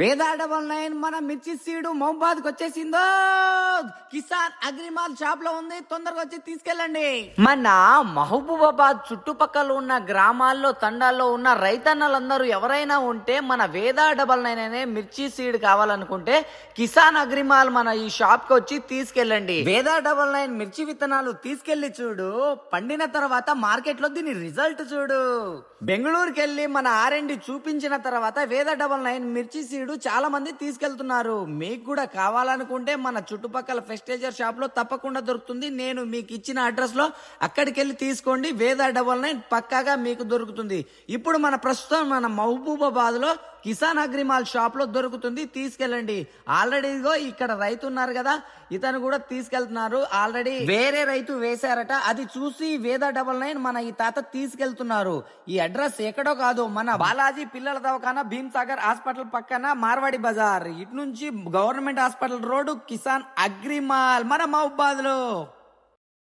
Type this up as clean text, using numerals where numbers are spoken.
వేదా 99 మన మిర్చి సీడు మహబాద్ కి వచ్చేసిందో. కిసాన్ అగ్రిమాల్ షాప్ లో ఉంది, తొందరగా వచ్చి తీసుకెళ్ళండి. మన మహబూబాబాద్ చుట్టుపక్కల ఉన్న గ్రామాల్లో తండాల్లో ఉన్న రైతన్నలందరూ ఎవరైనా ఉంటే మన వేదా 99 అనే మిర్చి సీడ్ కావాలనుకుంటే కిసాన్ అగ్రిమాల్ మన ఈ షాప్ కి వచ్చి తీసుకెళ్ళండి. వేదా 99 మిర్చి విత్తనాలు తీసుకెళ్లి చూడు, పండిన తర్వాత మార్కెట్ లో దీని రిజల్ట్ చూడు. బెంగళూరుకి వెళ్ళి మన R&D చూపించిన తర్వాత వేదా 99 మిర్చి సీడ్ చాలా మంది తీసుకెళ్తున్నారు. మీకు కూడా కావాలనుకుంటే మన చుట్టుపక్కల ఫెస్టేజర్ షాప్ లో తప్పకుండా దొరుకుతుంది. నేను మీకు ఇచ్చిన అడ్రస్ లో అక్కడికి వెళ్ళి తీసుకోండి. వేదా 99 పక్కాగా మీకు దొరుకుతుంది. ఇప్పుడు ప్రస్తుతం మన మహబూబాబాద్ లో కిసాన్ అగ్రిమాల్ షాప్ లో దొరుకుతుంది, తీసుకెళ్ళండి. ఆల్రెడీ ఇక్కడ రైతు ఉన్నారు కదా, ఇతను కూడా తీసుకెళ్తున్నారు. ఆల్రెడీ వేరే రైతు వేశారట, అది చూసి వేదా 99 మన ఈ తాత తీసుకెళ్తున్నారు. ఈ అడ్రస్ ఎక్కడో కాదు, మన బాలాజీ పిల్లల దవాఖానా భీమ్సాగర్ హాస్పిటల్ పక్కన మార్వాడి బజార్. ఇటు నుంచి government hospital road, Kisan agri mall మన మహబూబాబాద్ లో.